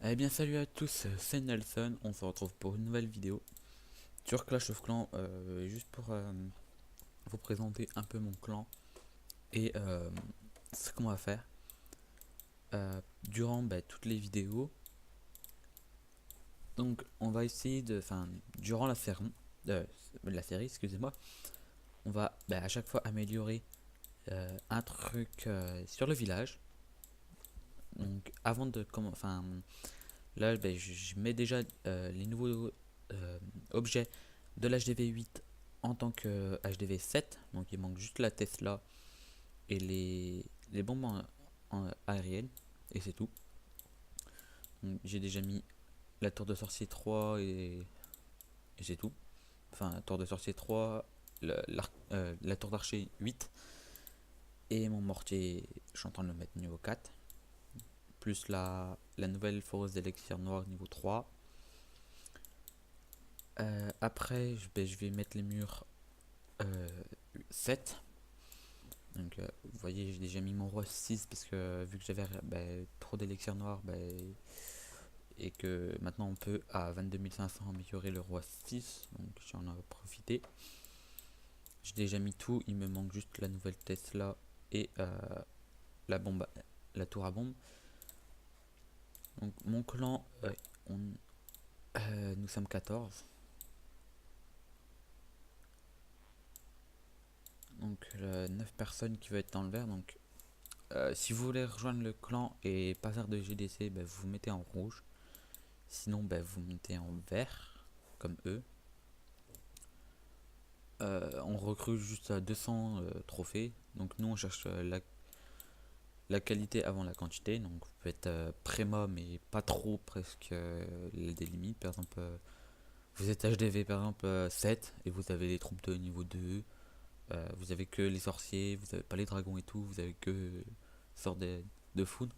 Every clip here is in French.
Eh bien salut à tous, c'est Nelson, on se retrouve pour une nouvelle vidéo sur Clash of Clans, juste pour vous présenter un peu mon clan et ce qu'on va faire durant toutes les vidéos. Donc on va essayer de, durant la série, excusez-moi, on va à chaque fois améliorer un truc sur le village. Donc avant de commencer, là je mets déjà les nouveaux objets de l'HDV 8 en tant que HDV 7. Donc il manque juste la Tesla et les bombes aériennes. Et c'est tout. J'ai déjà mis la tour de sorcier 3 et c'est tout. Enfin, la tour de sorcier 3, la tour d'archer 8 et mon mortier, je suis en train de le mettre niveau 4. Plus la nouvelle foreuse d'élixir noir niveau 3. Après, je vais mettre les murs 7. Donc vous voyez, j'ai déjà mis mon roi 6 parce que vu que j'avais trop d'élixir noir et que maintenant on peut à 22 500 améliorer le roi 6, donc j'en ai profité. J'ai déjà mis tout, il me manque juste la nouvelle Tesla et la bombe, la tour à bombe. Donc mon clan, nous sommes 14. Donc 9 personnes qui veulent être dans le vert. Donc si vous voulez rejoindre le clan et pas faire de GDC, vous vous mettez en rouge. Sinon, vous mettez en vert, comme eux. On recrute juste à 200 trophées. Donc nous, on cherche la qualité avant la quantité. Donc vous pouvez être préma, mais pas trop, presque des limites. Par exemple, vous êtes HDV, par exemple, 7, et vous avez les troupes de niveau 2. Vous avez que les sorciers, vous avez pas les dragons et tout. Vous avez que sorte de foudre.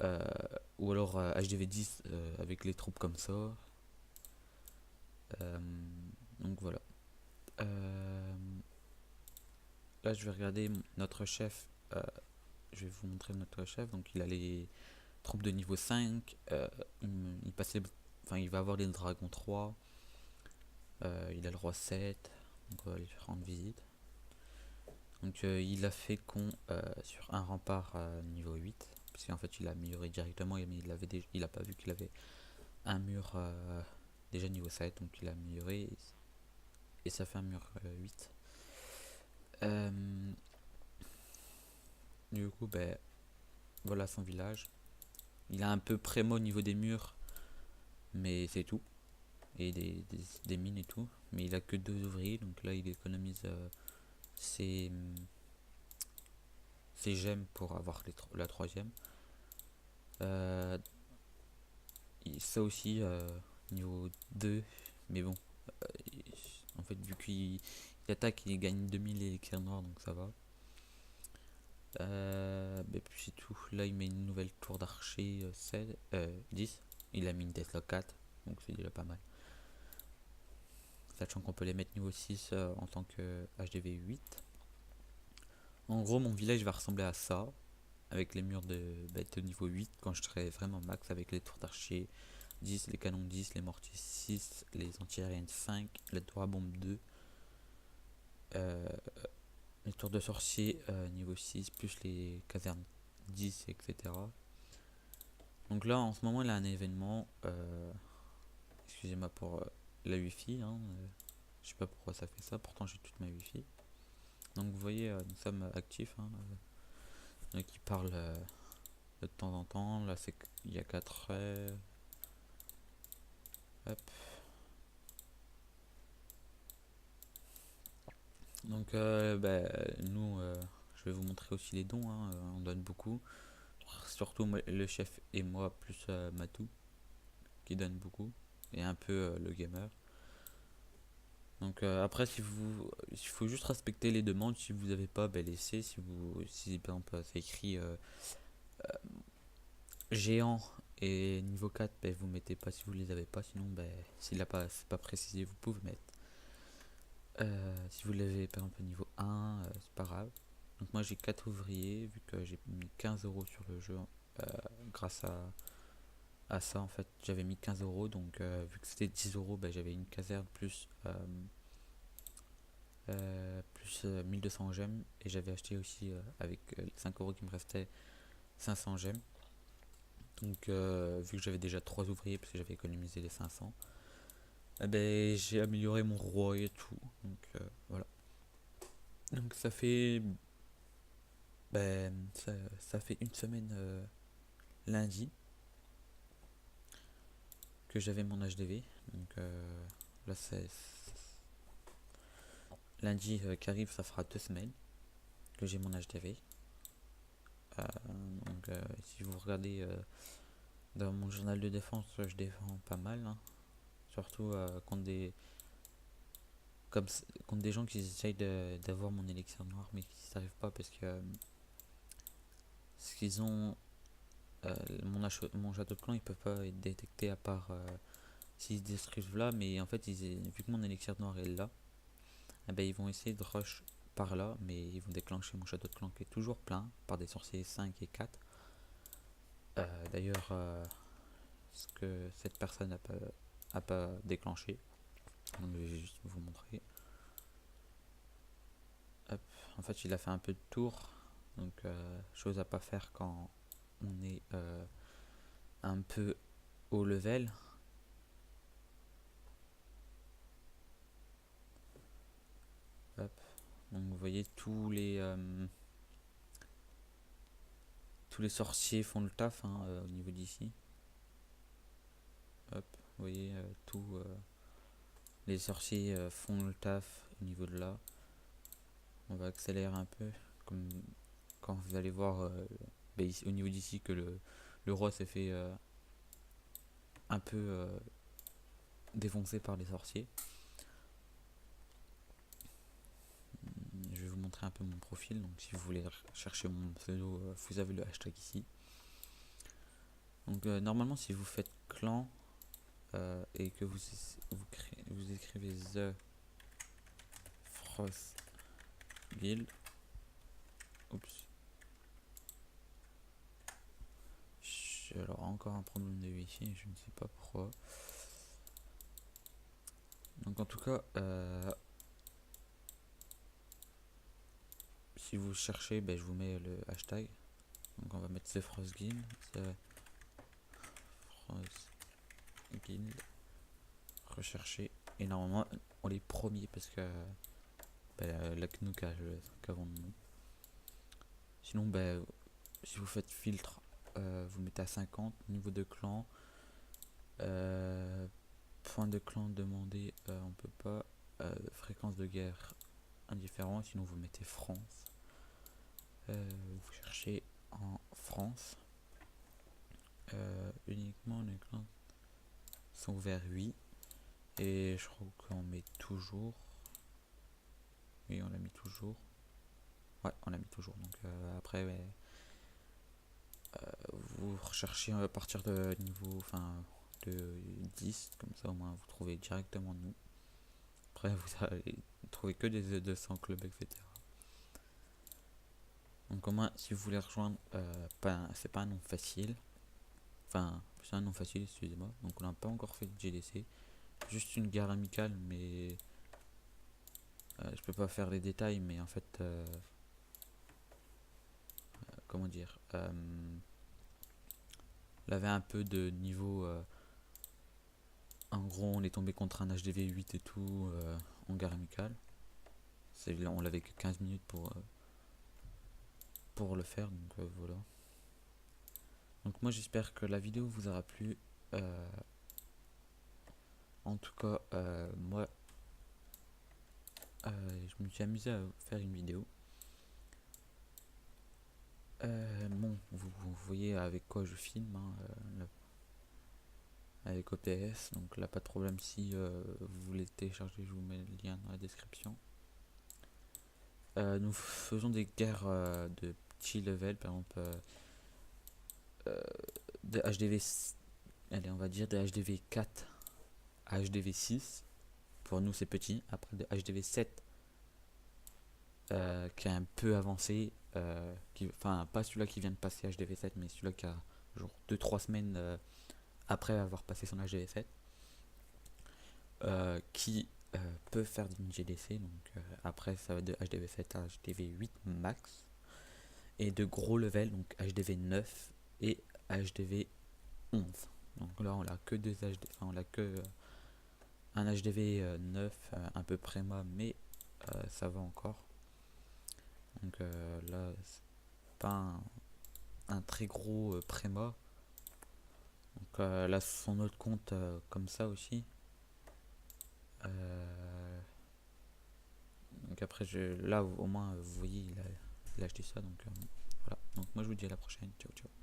Euh, ou alors HDV 10 avec les troupes comme ça. Euh, donc voilà. Euh, Là, je vais regarder notre chef. Je vais vous montrer notre chef. Donc, il a les troupes de niveau 5. Il, passait, il va avoir les dragons 3. Il a le roi 7. Donc, on va lui rendre visite. Donc, il a fait con sur un rempart niveau 8. Parce qu'en fait, il a amélioré directement. Il a pas vu qu'il avait un mur déjà niveau 7. Donc, il a amélioré. Et ça fait un mur 8. Euh, du coup, voilà son village. Il a un peu prémo au niveau des murs, mais c'est tout. Et des mines et tout. Mais il a que deux ouvriers, donc là il économise ses, ses gemmes pour avoir la troisième. Euh, Ça aussi, niveau 2, mais bon. En fait, vu qu'il attaque, il gagne 2000 élixirs noirs, donc ça va. Puis c'est tout. Là, il met une nouvelle tour d'archer 10. Il a mis une Tesla 4, donc c'est déjà pas mal. Sachant qu'on peut les mettre niveau 6 en tant que HDV 8. En gros, mon village va ressembler à ça, avec les murs de niveau 8 quand je serai vraiment max avec les tours d'archer 10, les canons 10, les mortiers 6, les anti-aériennes 5, la tour à bombe 2, euh, les tours de sorcier niveau 6, plus les casernes 10, etc. Donc là, en ce moment, il a un événement. Excusez-moi pour la wifi. Je sais pas pourquoi ça fait ça, pourtant j'ai toute ma wifi. Donc vous voyez, nous sommes actifs. Qui parle de temps en temps. Là, c'est il y a 4 heures. Hop. Donc, nous, je vais vous montrer aussi les dons. On donne beaucoup. Surtout le chef et moi, plus Matou, qui donne beaucoup. Et un peu le gamer. Donc après, il faut juste respecter les demandes. Si vous n'avez pas, laissez. Si par exemple c'est écrit géant et niveau 4, vous mettez pas si vous les avez pas. Sinon, s'il n'a pas, c'est pas précisé, vous pouvez mettre. Si vous l'avez par exemple niveau 1, c'est pas grave. Donc moi j'ai 4 ouvriers, vu que j'ai mis 15 € sur le jeu grâce à ça en fait. J'avais mis 15 euros, donc vu que c'était 10 euros, bah, j'avais une caserne plus 1200 gemmes, et j'avais acheté aussi avec les 5 euros qui me restaient 500 gemmes. Donc vu que j'avais déjà 3 ouvriers parce que j'avais économisé les 500, eh ben, j'ai amélioré mon roi et tout. Donc voilà. Donc ça fait ça fait une semaine lundi que j'avais mon HDV. Donc là c'est lundi qui arrive, ça fera 2 semaines que j'ai mon HDV. Euh, donc si vous regardez dans mon journal de défense, je défends pas mal, hein. Surtout contre des gens qui essayent d'avoir mon élixir noir mais qui n'y arrivent pas parce que ce qu'ils ont mon château de clan, ils peuvent pas être détectés à part s'ils se détruisent là, mais en fait vu que mon élixir noir est là, eh ben, ils vont essayer de rush par là, mais ils vont déclencher mon château de clan qui est toujours plein par des sorciers 5 et 4. D'ailleurs, ce que cette personne a pas déclenché, donc je vais juste vous montrer. Hop. En fait, il a fait un peu de tour, donc chose à pas faire quand on est un peu haut level. Hop. Donc vous voyez tous les sorciers font le taf, hein, au niveau d'ici. Hop, vous voyez les sorciers font le taf au niveau de là. On va accélérer un peu, comme quand vous allez voir ici, au niveau d'ici que le roi s'est fait un peu défoncer par les sorciers. Je vais vous montrer un peu mon profil, donc si vous voulez chercher mon pseudo, vous avez le hashtag ici. Donc normalement si vous faites clan et que vous écrivez The Frost Guild, oups, alors encore un problème de wifi, je ne sais pas pourquoi. Donc en tout cas si vous cherchez, ben, je vous mets le hashtag. Donc on va mettre The Frost Guild, The Frost Guild, rechercher, et normalement on est premier parce que la Knook a le qu'avant de nous. Sinon si vous faites filtre, vous mettez à 50, niveau de clan, point de clan demandé, on peut pas, fréquence de guerre indifférent, sinon vous mettez France. Vous cherchez en France. Uniquement les clans sont ouverts, oui. Et je crois qu'on met toujours. Oui, on l'a mis toujours. Ouais, on l'a mis toujours. Donc après, vous recherchez à partir de niveau, de 10, comme ça au moins vous trouvez directement nous. Après, vous allez trouver que des 200 clubs, etc. Donc au moins, si vous voulez rejoindre, c'est pas un nom facile. Enfin, c'est un nom facile, excusez-moi. Donc on n'a pas encore fait de GDC. Juste une guerre amicale, mais je peux pas faire les détails, mais en fait, comment dire, il avait un peu de niveau. En gros, on est tombé contre un HDV 8 et tout en guerre amicale. On l'avait que 15 minutes pour le faire, donc voilà. Donc moi j'espère que la vidéo vous aura plu. En tout cas, moi je me suis amusé à faire une vidéo. Bon, vous voyez avec quoi je filme, hein, avec OBS, donc là pas de problème. Si vous voulez télécharger, je vous mets le lien dans la description. Nous faisons des guerres de petit level, par exemple de HDV, allez on va dire de HDV 4 à HDV 6. Pour nous c'est petit. Après de HDV 7 qui est un peu avancé, enfin pas celui-là qui vient de passer HDV 7, mais celui-là qui a genre 2-3 semaines après avoir passé son HDV7, qui peut faire d'une GDC, donc après ça va de HDV7 à HDV8 max, et de gros level, donc HDV9 et HDV11. Donc là on a que deux HD, enfin on a que un HDV 9 un peu préma, mais ça va encore. Donc là c'est pas un très gros préma. Donc là son autre compte comme ça aussi. Donc après là au moins vous voyez il a acheté ça, donc voilà. Donc moi je vous dis à la prochaine, ciao ciao.